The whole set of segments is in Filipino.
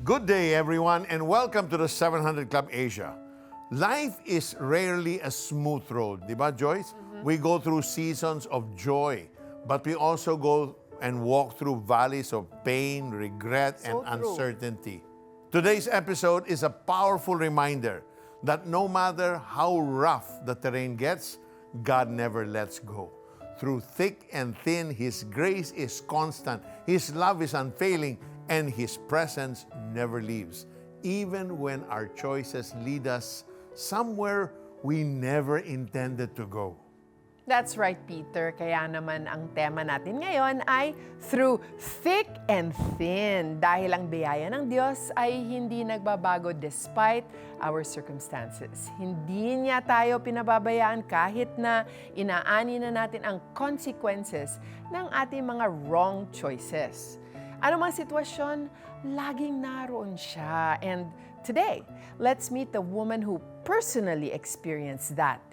Good day, everyone, and welcome to the 700 Club Asia. Life is rarely a smooth road, di ba, Joyce? We go through seasons of joy, but we also go and walk through valleys of pain, regret, and uncertainty. Today's episode is a powerful reminder that no matter how rough the terrain gets, God never lets go. Through thick and thin, His grace is constant, His love is unfailing, and His presence never leaves, even when our choices lead us somewhere we never intended to go. That's right, Peter. Kaya naman ang tema natin ngayon ay Through Thick and Thin. Dahil ang biyaya ng Diyos ay hindi nagbabago despite our circumstances. Hindi niya tayo pinababayaan kahit na inaani na natin ang consequences ng ating mga wrong choices. Ano mang sitwasyon, laging naroon siya. And today, let's meet the woman who personally experienced that.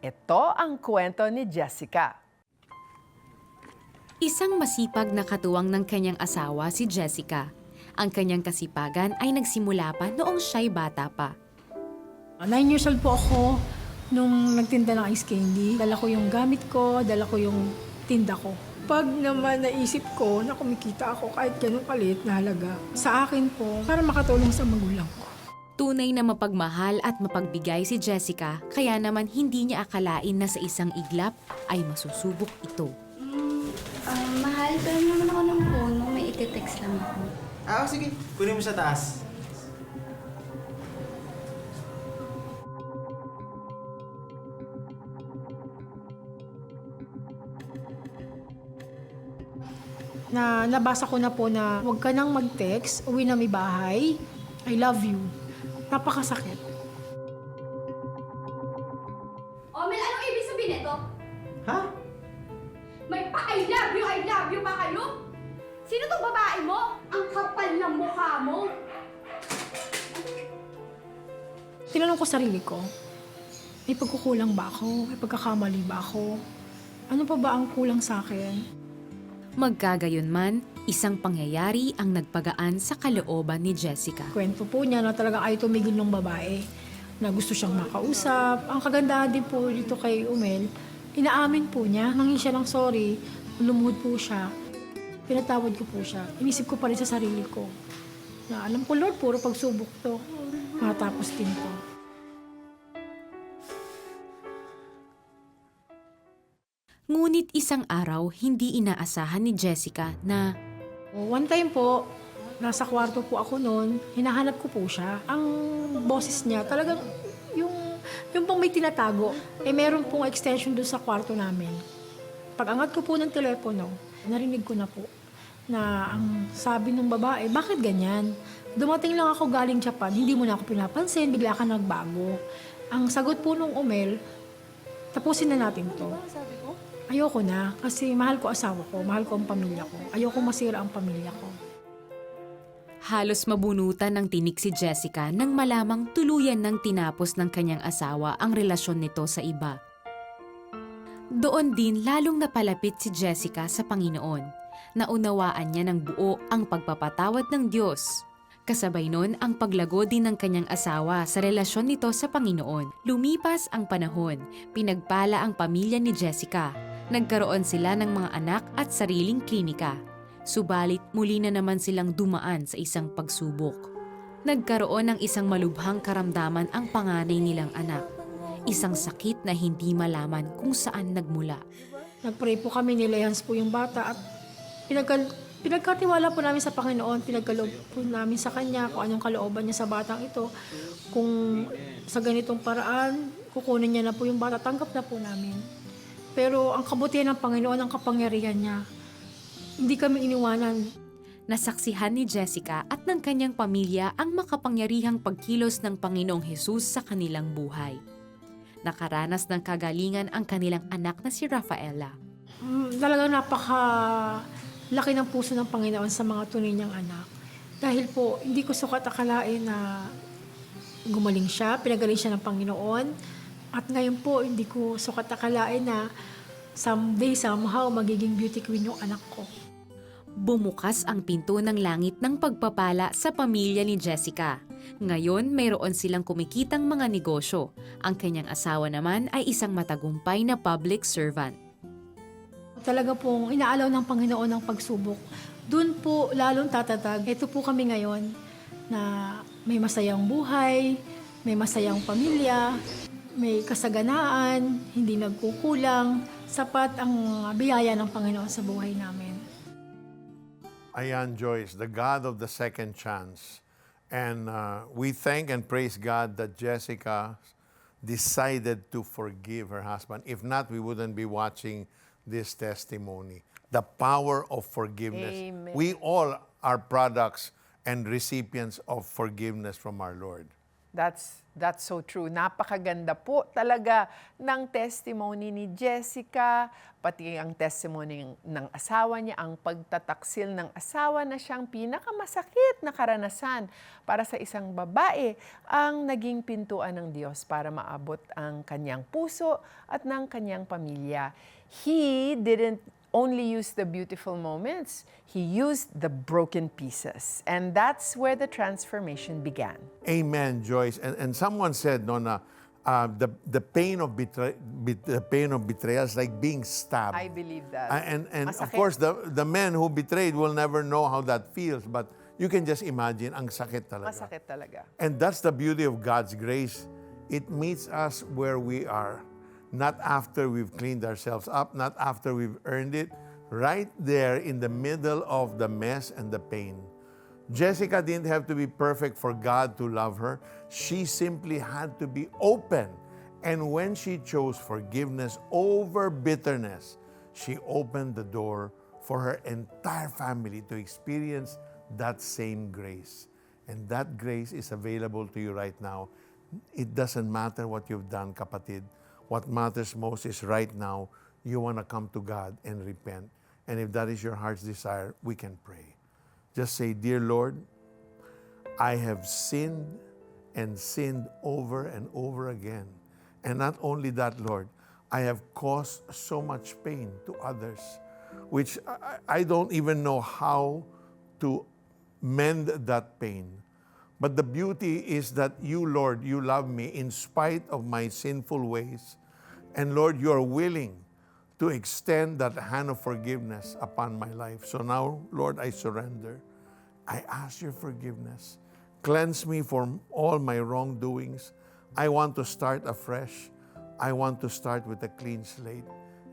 Ito ang kwento ni Jessica. Isang masipag na katuwang ng kanyang asawa si Jessica. Ang kanyang kasipagan ay nagsimula pa noong siya'y bata pa. 9 years old po ako nung nagtinda ng ice candy. Dala ko yung gamit ko, dala ko yung tinda ko. Pag naman naisip ko na kumikita ako kahit ganun kalit na halaga, sa akin po, para makatulong sa magulang ko. Tunay na mapagmahal at mapagbigay si Jessica, kaya naman hindi niya akalain na sa isang iglap ay masusubok ito. Mahal, pero naman ako ng phone mo. May iti-text lang ako. Sige. Kunin mo sa taas. Nabasa ko na po na huwag ka nang mag-text, uwi na may bahay, I love you. Napakasakit. Mel, anong ibig sabihin nito? Ha? May pa-I love you pa kayo? Sino tong babae mo? Ang kapal ng mukha mo. Tinanong ko sarili ko, may pagkukulang ba ako? May pagkakamali ba ako? Ano pa ba ang kulang sa akin? Magkagayon man, isang pangyayari ang nagpagaan sa kalooban ni Jessica. Kwento po niya na talaga ay tumigil ng babae na gusto siyang makausap. Ang kagandahan din po dito kay Umel, inaamin po niya, nangin siya ng sorry, lumuhod po siya. Pinatawad ko po siya. Inisip ko pa rin sa sarili ko na alam ko, Lord, puro pagsubok to. Matapos din to. Ngunit isang araw, hindi inaasahan ni Jessica na One time po, nasa kwarto po ako noon, hinahanap ko po siya. Ang boses niya, talagang yung pang may tinatago, meron pong extension doon sa kwarto namin. Pag angat ko po ng telepono, narinig ko na po na ang sabi ng babae, bakit ganyan? Dumating lang ako galing Japan, hindi mo na ako pinapansin, bigla ka nagbago. Ang sagot po nung Umel, tapusin na natin to. Ayoko na, kasi mahal ko asawa ko, mahal ko ang pamilya ko. Ayoko masira ang pamilya ko. halos mabunutan ng tinik si Jessica nang malamang tuluyan ng tinapos ng kanyang asawa ang relasyon nito sa iba. Doon din lalong napalapit si Jessica sa Panginoon. Naunawaan niya ng buo ang pagpapatawad ng Diyos. Kasabay nun ang paglago din ng kanyang asawa sa relasyon nito sa Panginoon. Lumipas ang panahon, pinagpala ang pamilya ni Jessica. Nagkaroon sila ng mga anak at sariling klinika. Subalit muli na naman silang dumaan sa isang pagsubok. Nagkaroon ng isang malubhang karamdaman ang panganay nilang anak. Isang sakit na hindi malaman kung saan nagmula. Nagpray po kami, nilehans po yung bata at pinagkatiwala po namin sa Panginoon, pinagkaloob po namin sa Kanya kung anong kalooban niya sa batang ito. Kung sa ganitong paraan, kukunin niya na po yung bata, tanggap na po namin. Pero ang kabutihan ng Panginoon, ang kapangyarihan niya, hindi kami iniwanan. Nasaksihan ni Jessica at ng kanyang pamilya ang makapangyarihang pagkilos ng Panginoong Hesus sa kanilang buhay. Nakaranas ng kagalingan ang kanilang anak na si Rafaela. Talagang napakalaki ng puso ng Panginoon sa mga tunay niyang anak. Dahil po, hindi ko sukat akalain na gumaling siya, pinagaling siya ng Panginoon. At ngayon po, hindi ko sukat akalain na someday, somehow, magiging beauty queen yung anak ko. Bumukas ang pinto ng langit ng pagpapala sa pamilya ni Jessica. Ngayon, mayroon silang kumikitang mga negosyo. Ang kanyang asawa naman ay isang matagumpay na public servant. Talaga pong inaalaw ng Panginoon ang pagsubok. Doon po lalong tatatag. Ito po kami ngayon na may masayang buhay, may masayang pamilya, may kasaganaan, hindi nagkukulang. Sapat ang biyaya ng Panginoon sa buhay namin. Ayan, Joyce, the God of the second chance. And we thank and praise God that Jessica decided to forgive her husband. If not, we wouldn't be watching this testimony. The power of forgiveness. Amen. We all are products and recipients of forgiveness from our Lord. That's so true. Napakaganda po talaga ng testimony ni Jessica, pati ang testimony ng asawa niya, ang pagtataksil ng asawa na siyang pinakamasakit na karanasan para sa isang babae ang naging pintuan ng Diyos para maabot ang kanyang puso at ng kanyang pamilya. He didn't only use the beautiful moments, he used the broken pieces. And that's where the transformation began. Amen, Joyce. And someone said, no, na the pain of betrayal is like being stabbed. I believe that. And of Masakit. course, the men who betrayed will never know how that feels, but you can just imagine, ang sakit talaga. Masakit talaga. And that's the beauty of God's grace. It meets us where we are. Not after we've cleaned ourselves up, not after we've earned it, right there in the middle of the mess and the pain. Jessica didn't have to be perfect for God to love her. She simply had to be open. And when she chose forgiveness over bitterness, she opened the door for her entire family to experience that same grace. And that grace is available to you right now. It doesn't matter what you've done, kapatid. What matters most is right now, you want to come to God and repent. And if that is your heart's desire, we can pray. Just say, Dear Lord, I have sinned and sinned over and over again. And not only that, Lord, I have caused so much pain to others, which I don't even know how to mend that pain. But the beauty is that you, Lord, you love me in spite of my sinful ways. And Lord, you are willing to extend that hand of forgiveness upon my life. So now, Lord, I surrender. I ask your forgiveness. Cleanse me from all my wrongdoings. I want to start afresh. I want to start with a clean slate.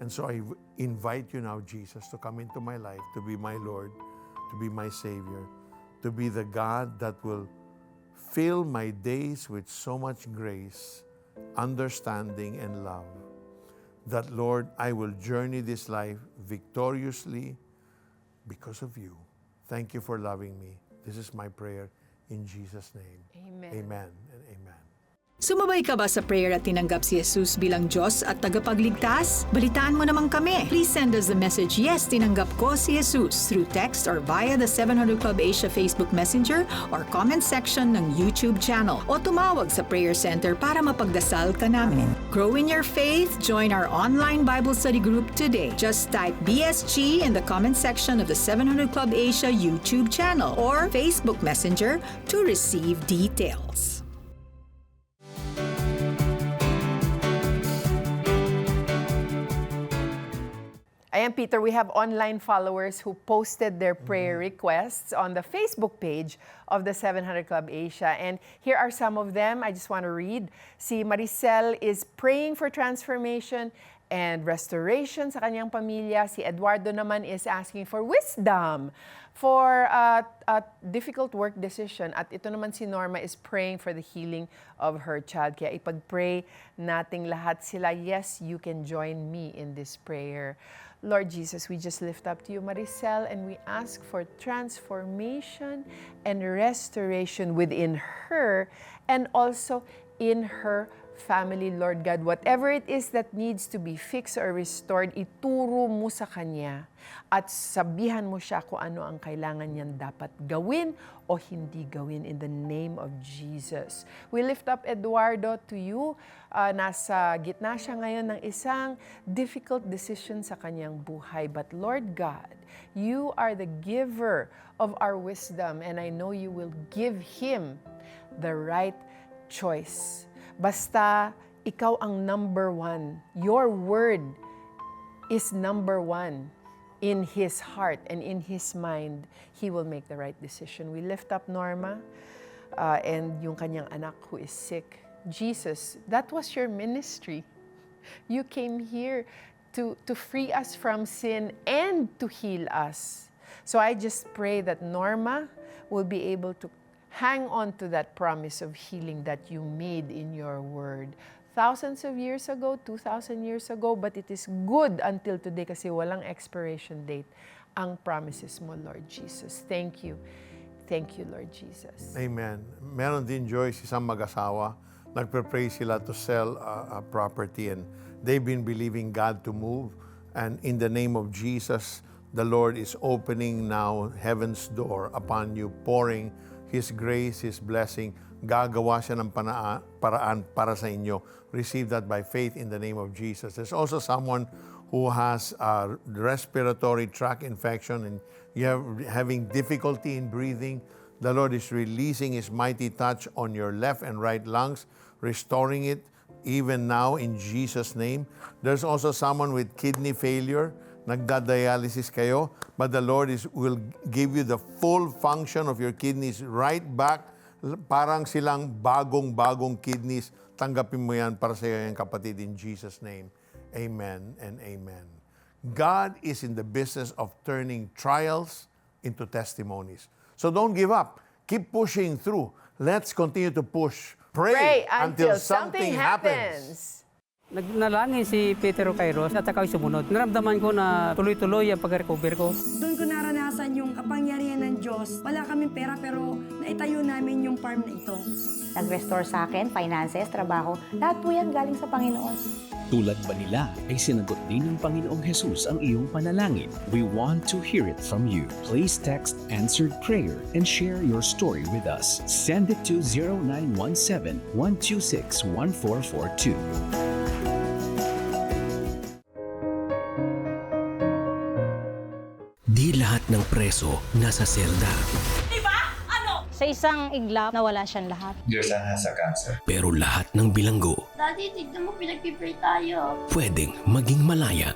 And so I invite you now, Jesus, to come into my life, to be my Lord, to be my Savior, to be the God that will fill my days with so much grace, understanding, and love. That, Lord, I will journey this life victoriously because of you. Thank you for loving me. This is my prayer in Jesus' name. Amen. Amen and amen. Sumabay ka ba sa prayer at tinanggap si Jesus bilang Diyos at tagapagligtas? Balitaan mo naman kami. Please send us the message, Yes, tinanggap ko si Jesus, through text or via the 700 Club Asia Facebook Messenger or comment section ng YouTube channel. O tumawag sa Prayer Center para mapagdasal ka namin. Grow in your faith, join our online Bible study group today. Just type BSG in the comment section of the 700 Club Asia YouTube channel or Facebook Messenger to receive details. Ayan, Peter, we have online followers who posted their prayer requests on the Facebook page of the 700 Club Asia. And here are some of them. I just want to read. Si Maricel is praying for transformation and restoration sa kanyang pamilya. Si Eduardo naman is asking for wisdom for a difficult work decision. At ito naman si Norma is praying for the healing of her child. Kaya ipag-pray nating lahat sila. Yes, you can join me in this prayer. Lord Jesus, we just lift up to you, Maricel, and we ask for transformation and restoration within her and also in her family, Lord God. Whatever it is that needs to be fixed or restored, ituro mo sa Kanya at sabihan mo siya kung ano ang kailangan niyan dapat gawin o hindi gawin in the name of Jesus. We lift up Eduardo to you. Nasa gitna siya ngayon ng isang difficult decision sa kanyang buhay. But Lord God, you are the giver of our wisdom and I know you will give him the right choice. Basta ikaw ang number one. Your word is number one in his heart and in his mind. He will make the right decision. We lift up Norma and yung kanyang anak who is sick. Jesus, that was your ministry. You came here to free us from sin and to heal us. So I just pray that Norma will be able to hang on to that promise of healing that you made in your word. Thousands of years ago, 2,000 years ago, but it is good until today kasi walang expiration date ang promises mo, Lord Jesus. Thank you. Thank you, Lord Jesus. Amen. Meron din, Joyce, isang mag-asawa. Nagpe-pray sila to sell a property and they've been believing God to move. And in the name of Jesus, the Lord is opening now heaven's door upon you, pouring His grace, His blessing. Gagawa siya ng paraan para sa inyo. Receive that by faith in the name of Jesus. There's also someone who has a respiratory tract infection and you're having difficulty in breathing. The Lord is releasing His mighty touch on your left and right lungs, restoring it even now in Jesus' name. There's also someone with kidney failure. Nagda-dialysis kayo, but the Lord will give you the full function of your kidneys right back. Parang silang bagong-bagong kidneys. Tanggapin mo yan para sa iyo yan, kapatid, in Jesus' name. Amen and amen. God is in the business of turning trials into testimonies. So don't give up. Keep pushing through. Let's continue to push. Pray until something happens. Nagnalangin si Peter Kairos at saka sumunod. Naramdaman ko na tuloy-tuloy ang pag-recover ko. Doon ko naranasan yung kapangyarihan ng Diyos. Wala kaming pera pero naitayo namin yung farm na ito. Nag-restore sa akin, finances, trabaho. Lahat po yan galing sa Panginoon. Tulad ba nila ay sinagot din ng Panginoong Jesus ang iyong panalangin? We want to hear it from you. Please text answered prayer and share your story with us. Send it to 0917-126-1442. Di lahat ng preso nasa selda. Sa isang iglap, nawala siyang lahat. Diyos ang nasa cancer. Pero lahat ng bilanggo Daddy, tignan mo, pinag-pray tayo. pwedeng maging malaya.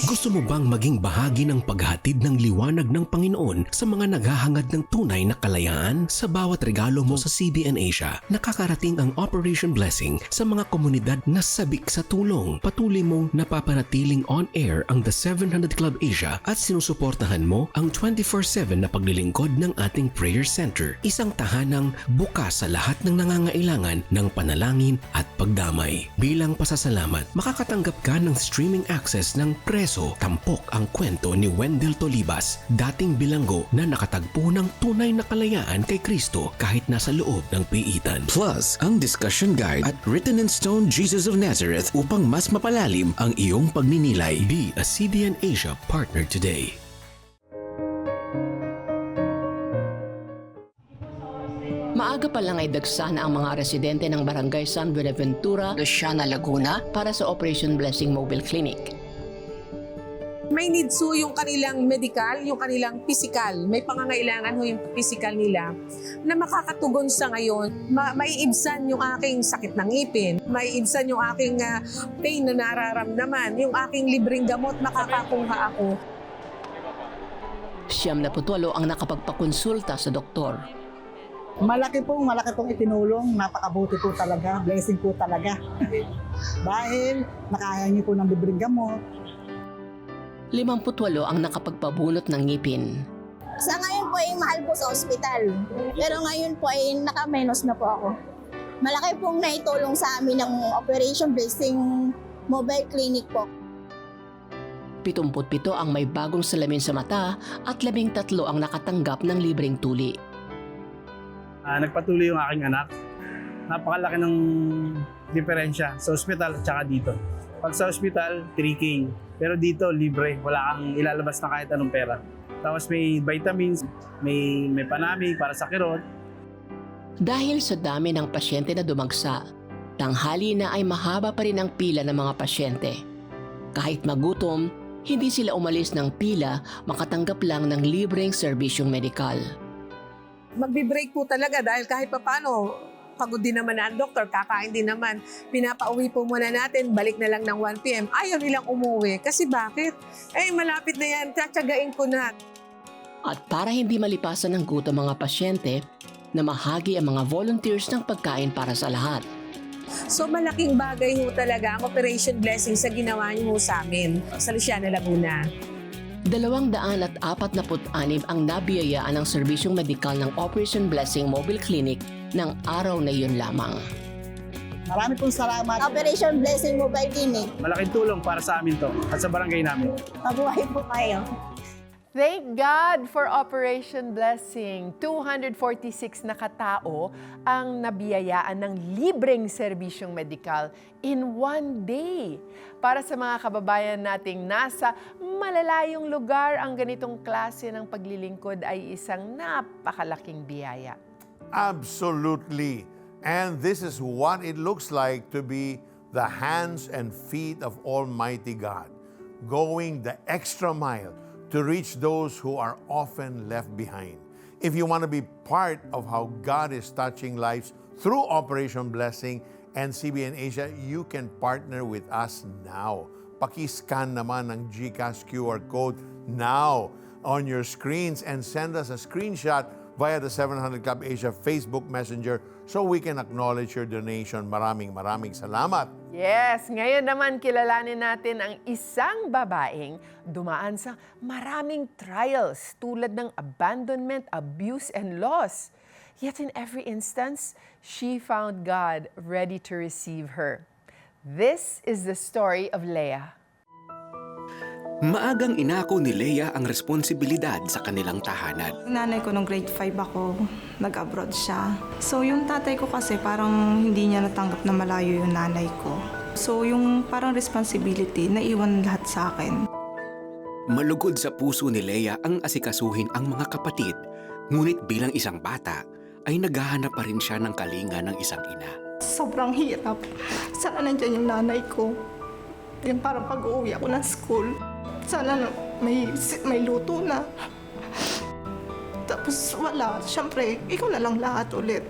Gusto mo bang maging bahagi ng paghatid ng liwanag ng Panginoon sa mga naghahangad ng tunay na kalayaan? Sa bawat regalo mo sa CBN Asia, nakakarating ang Operation Blessing sa mga komunidad na sabik sa tulong. Patuloy mong napapanatiling on-air ang The 700 Club Asia at sinusuportahan mo ang 24/7 na paglilingkod ng ating prayer center. Isang tahanang bukas sa lahat ng nangangailangan ng panalangin at pagdamay. Bilang pasasalamat, makakatanggap ka ng streaming access ng Preso, Tampok ang kwento ni Wendell Tolibas, dating bilanggo na nakatagpo ng tunay na kalayaan kay Kristo kahit nasa loob ng piitan. Plus, ang discussion guide at Written in Stone Jesus of Nazareth upang mas mapalalim ang iyong pagninilay. Be a CBN Asia partner today. Maaga pa lang ay dagsa na ang mga residente ng Barangay San Buenaventura, Luciana, Laguna para sa Operation Blessing Mobile Clinic. May needs ho yung kanilang medical, yung kanilang physical. May pangangailangan ho yung physical nila na makakatugon sa ngayon. Maiibsan yung aking sakit ng ngipin, maiibsan yung aking pain na nararamdaman, yung aking libreng gamot makakakuha ako. 78 ang nakapagpakonsulta sa doktor. Malaki pong itinulong, napakabuti po talaga, blessing po talaga. Dahil nakaya niyo po ng libreng gamot. 58 ang nakapagpabunot ng ngipin. Sa ngayon po ay mahal po sa ospital. Pero ngayon po ay naka-menos na po ako. Malaki pong naitulong sa amin ng Operation Blessing Mobile Clinic po. 77 ang may bagong salamin sa mata at 13 ang nakatanggap ng libreng tuli. Nagpatuloy yung aking anak Napakalaki ng diferensya sa ospital at saka dito. Pag sa ospital, 3K. Pero dito, libre. Wala kang ilalabas na kahit anong pera. Tapos may vitamins, may panamig para sa kirot. Dahil sa dami ng pasyente na dumagsa, tanghali na ay mahaba pa rin ang pila ng mga pasyente. Kahit magutom, hindi sila umalis ng pila makatanggap lang ng libreng serbisyong medikal. Magbe-break po talaga dahil kahit papano, pagod din naman ang doktor, kakain din naman. Pinapauwi po muna natin, balik na lang ng 1 p.m. Ayaw nilang umuwi. Kasi bakit? Malapit na yan, tsatsagain ko na. At para hindi malipasan ng gutom mga pasyente, namahagi ang mga volunteers ng pagkain para sa lahat. So malaking bagay ho talaga ang Operation Blessing sa ginawa niyo ho sa amin sa Luciana, Laguna. 246 ang nabiyayaan ng serbisyong medikal ng Operation Blessing Mobile Clinic ng araw na iyon lamang. Marami pong salamat. Operation Blessing Mobile Clinic. Malaking tulong para sa amin to at sa barangay namin. Mabuhay po kayo. Thank God for Operation Blessing. 246 na katao ang nabiyayaan ng libreng serbisyong medikal in one day. Para sa mga kababayan nating nasa malalayong lugar, ang ganitong klase ng paglilingkod ay isang napakalaking biyaya. Absolutely. And this is what it looks like to be the hands and feet of Almighty God, going the extra mile to reach those who are often left behind. If you want to be part of how God is touching lives through Operation Blessing and CBN Asia, you can partner with us now. Paki-scan naman ng GCash QR code now on your screens and send us a screenshot via the 700 Club Asia Facebook Messenger so we can acknowledge your donation. Maraming salamat. Yes, ngayon naman kilalanin natin ang isang babaeng dumaan sa maraming trials tulad ng abandonment, abuse, and loss. Yet in every instance, she found God ready to receive her. This is the story of Leah. Maagang inako ni Leah ang responsibilidad sa kanilang tahanan. Nanay ko nung grade 5 ako, nag-abroad siya. So yung tatay ko kasi parang hindi niya natanggap na malayo yung nanay ko. So yung parang responsibility, naiwan lahat sa akin. Malugod sa puso ni Leah ang asikasuhin ang mga kapatid, ngunit bilang isang bata, ay naghahanap pa rin siya ng kalinga ng isang ina. Sobrang hirap. Sana nandiyan yung nanay ko. Yung parang pag-uwi ako ng school, sana may luto na. Tapos wala. Siyempre, ikaw na lang lahat ulit.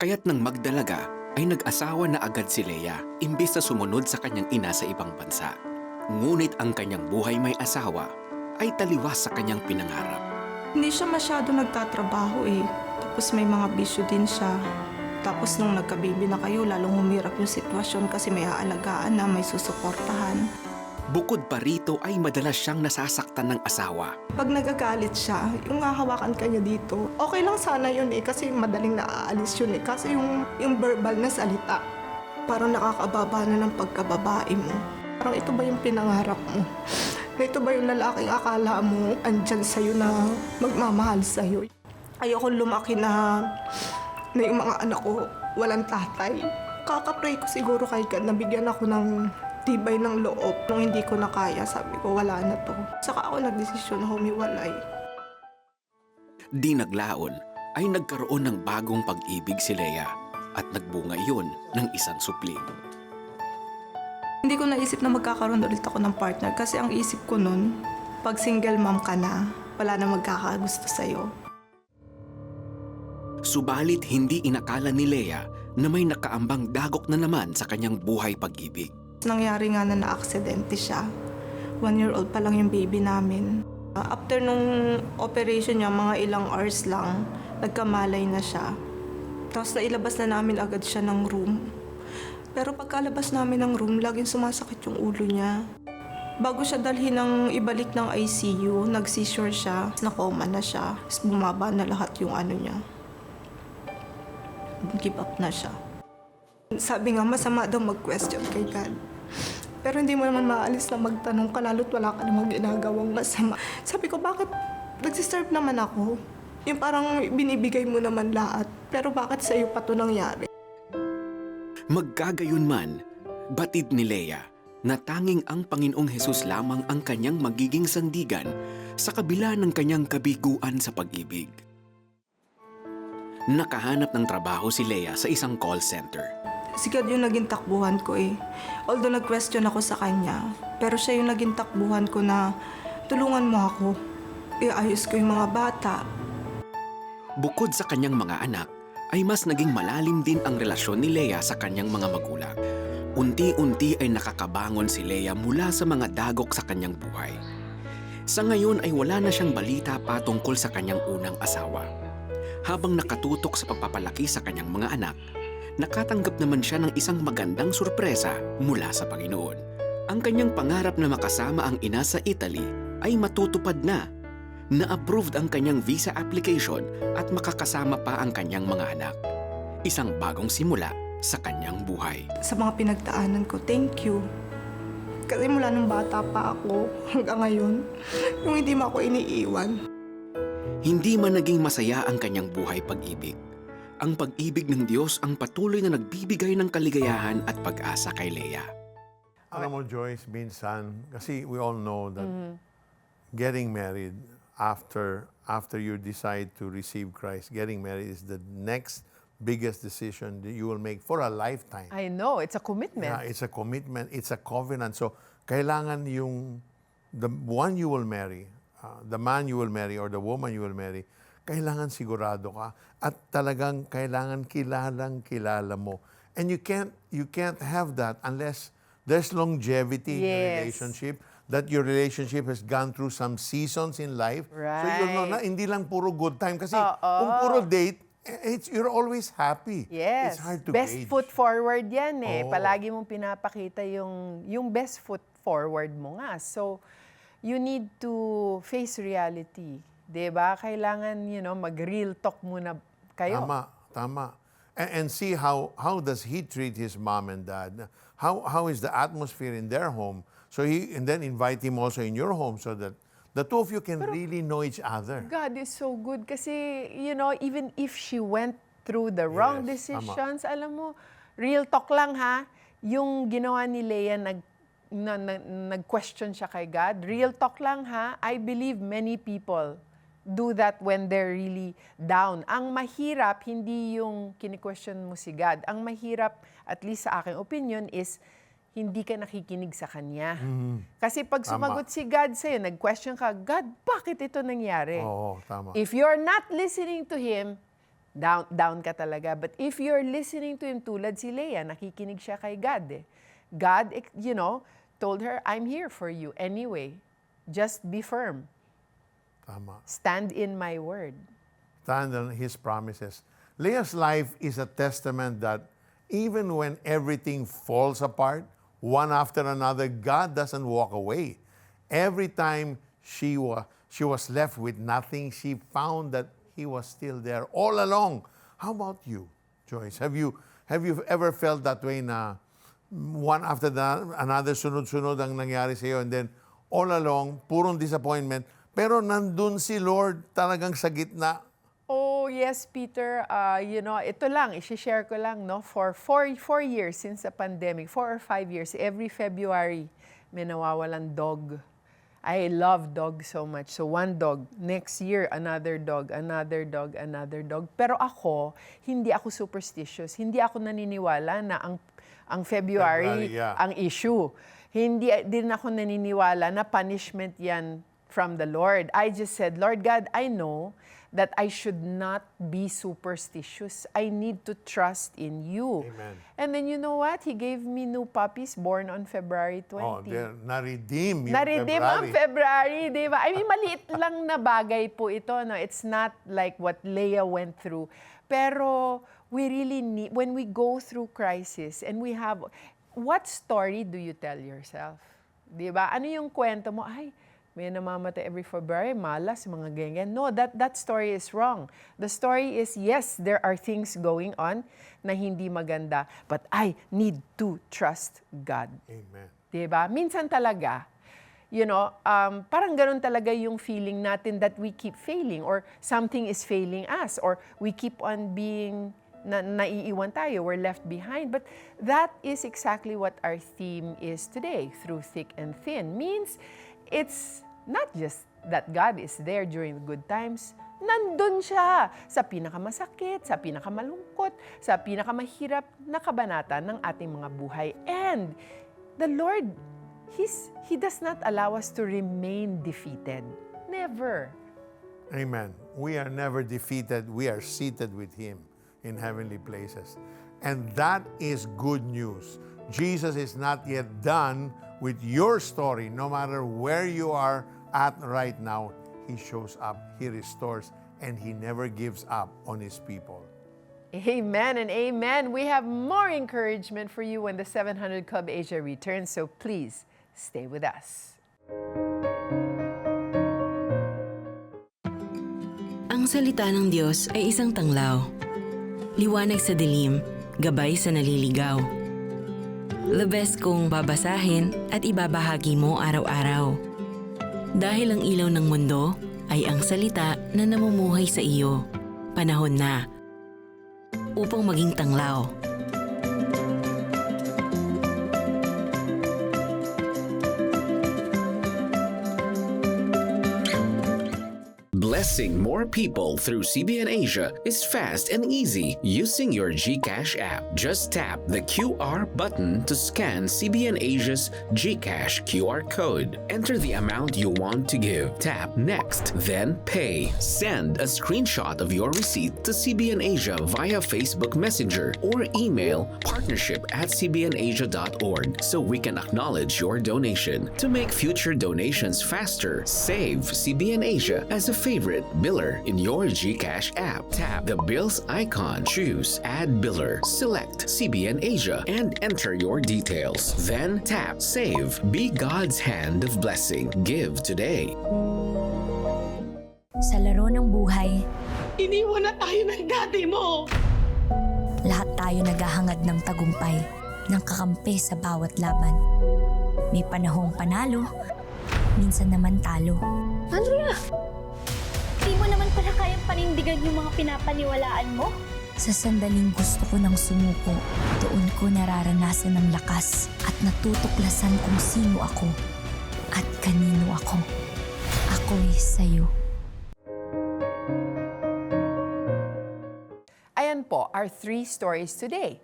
Kaya't nang magdalaga, ay nag-asawa na agad si Leah imbes na sumunod sa kanyang ina sa ibang bansa. Ngunit ang kanyang buhay may asawa ay taliwas sa kanyang pinangarap. Hindi siya masyado nagtatrabaho eh. Tapos may mga bisyo din siya. Tapos nung nagka-baby na kayo, lalong humirap yung sitwasyon kasi may aalagaan na, may susuportahan. Bukod pa rito ay madalas siyang nasasaktan ng asawa. Pag nagagalit siya, yung hahawakan ka niya dito, okay lang sana yun eh kasi madaling naaalis yun eh. Kasi yung verbal na salita, parang nakakababa na ng pagkababae mo. Parang ito ba yung pinangarap mo? Ito ba yung lalaking akala mo andyan sa'yo na magmamahal sa'yo? Ayoko lumaki na yung mga anak ko walang tatay. Kakapray ko siguro kay God na bigyan ako ng tibay ng loob. Nung hindi ko na kaya, sabi ko wala na to. Saka ako nagdesisyon na humiwalay. Di naglaon ay nagkaroon ng bagong pag-ibig si Leah at nagbunga iyon ng isang supling. Hindi ko naisip na magkakaroon ulit ako ng partner kasi ang isip ko nun, pag single mom ka na, wala na magkakagusto sa'yo. Subalit hindi inakala ni Leah na may nakaambang dagok na naman sa kanyang buhay pag-ibig. Nangyari nga na na-aksidente siya. 1-year-old pa lang yung baby namin. After nung operation niya, mga ilang hours lang, nagkamalay na siya. Tapos nailabas na namin agad siya ng room. Pero pagkalabas namin ng room, laging sumasakit yung ulo niya. Bago siya dalhin ng ibalik ng ICU, nag-seizure siya, na-coma na siya. Tapos bumaba na lahat yung ano niya. Give up na siya. Sabi nga, masama daw mag-question kay God. Pero hindi mo naman maalis na magtanong ka, lalo't wala ka namang ginagawang masama. Sabi ko, bakit nagsiserve naman ako? Yung parang binibigay mo naman lahat. Pero bakit sa'yo pa to nangyari? Magkagayunman, batid ni Leah na tanging ang Panginoong Hesus lamang ang kanyang magiging sandigan sa kabila ng kanyang kabiguan sa pag-ibig. Nakahanap ng trabaho si Leah sa isang call center. Si God yung naging takbuhan ko eh. Although nag-question ako sa kanya, pero siya yung naging takbuhan ko na tulungan mo ako. Iayos ko yung mga bata. Bukod sa kanyang mga anak, ay mas naging malalim din ang relasyon ni Leah sa kanyang mga magulang. Unti-unti ay nakakabangon si Leah mula sa mga dagok sa kanyang buhay. Sa ngayon ay wala na siyang balita patungkol sa kanyang unang asawa. Habang nakatutok sa pagpapalaki sa kanyang mga anak, nakatanggap naman siya ng isang magandang sorpresa mula sa Panginoon. Ang kanyang pangarap na makasama ang ina sa Italy ay matutupad na. Na-approved ang kanyang visa application at makakasama pa ang kanyang mga anak. Isang bagong simula sa kanyang buhay. Sa mga pinagdaanan ko, thank you. Kasi mula nung bata pa ako hanggang ngayon, yung hindi mo ako iniiwan. Hindi man naging masaya ang kanyang buhay pag-ibig. Ang pag-ibig ng Diyos ang patuloy na nagbibigay ng kaligayahan at pag-asa kay Leah. Alam mo, Joyce, minsan, kasi we all know that getting married, after you decide to receive Christ, getting married is the next biggest decision that you will make for a lifetime. I know, it's a commitment. Yeah, it's a commitment, it's a covenant. So, kailangan the one you will marry, the man you will marry or the woman you will marry, kailangan sigurado ka at talagang kailangan kilala mo. And you can't have that unless there's longevity in the relationship, that your relationship has gone through some seasons in life. Right. So you'll know na hindi lang puro good time. Kasi kung puro date, you're always happy. Yes. It's hard to best gauge. foot forward yan eh. Oo. Palagi mong pinapakita yung best foot forward mo nga. So, you need to face reality. Diba? Kailangan, mag-real talk muna kayo. Tama. And see how does he treat his mom and dad? How is the atmosphere in their home? So and then invite him also in your home so that the two of you can really know each other. God is so good kasi, even if she went through the wrong decisions, alam mo, real talk lang ha, yung ginawa ni Leah, nag-question siya kay God, real talk lang ha, I believe many people do that when they're really down. Ang mahirap, hindi yung kini-question mo si God. Ang mahirap, at least sa aking opinion, is hindi ka nakikinig sa Kanya. Kasi pag sumagot si God sa'yo, nag-question ka, God, bakit ito nangyari? Oo, tama. If you're not listening to Him, down ka talaga. But if you're listening to Him, tulad si Leah, nakikinig siya kay God. God, told her, I'm here for you anyway. Just be firm. Tama. Stand in my word. Stand on His promises. Leah's life is a testament that even when everything falls apart, one after another, God doesn't walk away. Every time she was left with nothing, she found that He was still there all along. How about you, Joyce? Have you ever felt that way na one after another, sunod-sunod ang nangyari sa iyo, and then all along, purong disappointment, pero nandun si Lord talagang sa gitna? Oh, yes, Peter. Ito lang, i-share ko lang, no? For 4 years since the pandemic, 4 or 5 years, every February, may nawawalan dog. I love dogs so much. So, one dog. Next year, another dog, another dog, another dog. Pero ako, hindi ako superstitious. Hindi ako naniniwala na ang February ang issue. Hindi din ako naniniwala na punishment yan from the Lord. I just said, Lord God, I know that I should not be superstitious. I need to trust in you. Amen. And then you know what? He gave me new puppies born on February 20. Oh, na-redeem yung Na-redeem ang February, di ba? I mean, maliit lang na bagay po ito. No? It's not like what Leah went through. Pero we really need, when we go through crisis and we have, what story do you tell yourself? Di ba? Ano yung kwento mo? Ay, may namamatay every February, malas, mga ganyan. No, that story is wrong. The story is, yes, there are things going on na hindi maganda, but I need to trust God. Amen. Diba? Minsan talaga, parang ganun talaga yung feeling natin that we keep failing or something is failing us or we keep on being naiiwan tayo, we're left behind. But that is exactly what our theme is today, Through Thick and Thin. Means it's not just that God is there during the good times. Nandun siya sa pinakamasakit, sa pinakamalungkot, sa pinakamahirap na kabanata ng ating mga buhay. And the Lord, He does not allow us to remain defeated. Never. Amen. We are never defeated. We are seated with Him in heavenly places. And that is good news. Jesus is not yet done with your story. No matter where you are at right now, He shows up, He restores, and He never gives up on His people. Amen and amen. We have more encouragement for you when the 700 Club Asia returns, so please stay with us. Ang salita ng Diyos ay isang tanglaw. Liwanag sa dilim, gabay sa naliligaw. The best kong babasahin at ibabahagi mo araw-araw. Dahil ang ilaw ng mundo ay ang salita na namumuhay sa iyo. Panahon na upang maging tanglaw. Blessing more people through CBN Asia is fast and easy using your GCash app. Just tap the QR button to scan CBN Asia's GCash QR code. Enter the amount you want to give. Tap Next, then Pay. Send a screenshot of your receipt to CBN Asia via Facebook Messenger or email partnership@cbnasia.org so we can acknowledge your donation. To make future donations faster, save CBN Asia as a favorite biller in your GCash app. Tap the bills icon, choose Add Biller, select CBN Asia, and enter your details. Then tap Save. Be God's hand of blessing. Give today. Sa laro ng buhay, Iniwan na tayo ng daddy mo! lahat tayo naghahangad ng tagumpay, ng kakampi sa bawat laban. May panahong panalo, minsan naman talo. Andrea! Di mo naman pala kayang panindigan yung mga pinapaniwalaan mo? Sa sandaling gusto ko ng sumuko, doon ko nararanasan ng lakas at natutuklasan kung sino ako at kanino ako. Ako'y sa'yo. Ayan po, our 3 stories today.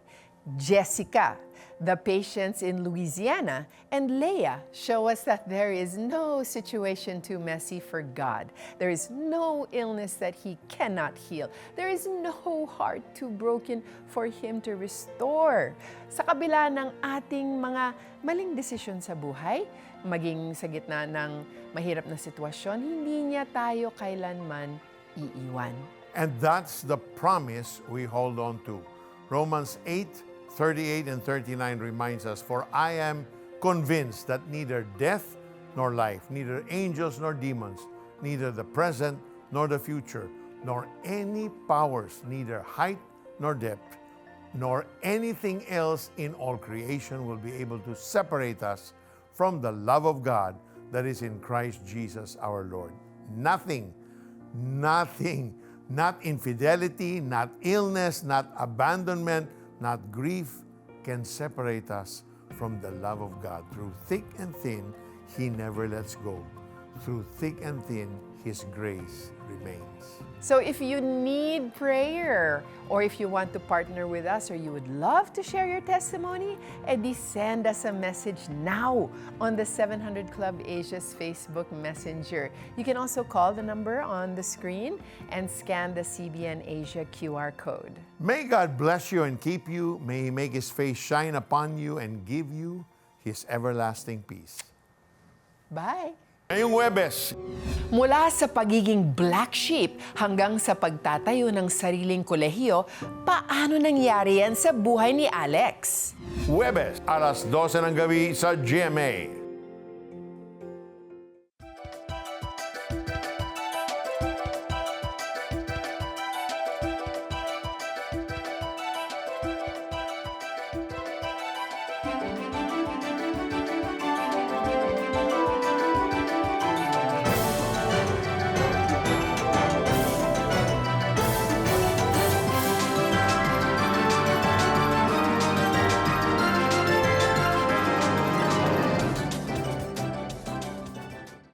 Jessica, the patients in Louisiana, and Leah show us that there is no situation too messy for God. There is no illness that He cannot heal. There is no heart too broken for Him to restore. Sa kabila ng ating mga maling desisyon sa buhay, maging sa gitna ng mahirap na sitwasyon, hindi niya tayo kailanman iiwan. And that's the promise we hold on to. Romans 8:38 and 39 reminds us, "For I am convinced that neither death nor life, neither angels nor demons, neither the present nor the future, nor any powers, neither height nor depth, nor anything else in all creation will be able to separate us from the love of God that is in Christ Jesus our Lord." Nothing, not infidelity, not illness, not abandonment, not grief can separate us from the love of God. Through thick and thin, He never lets go. Through thick and thin, His grace remains. So if you need prayer, or if you want to partner with us, or you would love to share your testimony, edi send us a message now on the 700 Club Asia's Facebook Messenger. You can also call the number on the screen and scan the CBN Asia QR code. May God bless you and keep you. May He make His face shine upon you and give you His everlasting peace. Bye! Ngayong Huwebes, mula sa pagiging black sheep hanggang sa pagtatayo ng sariling kolehiyo, paano nangyari yan sa buhay ni Alex? Huwebes, alas 12 ng gabi sa GMA.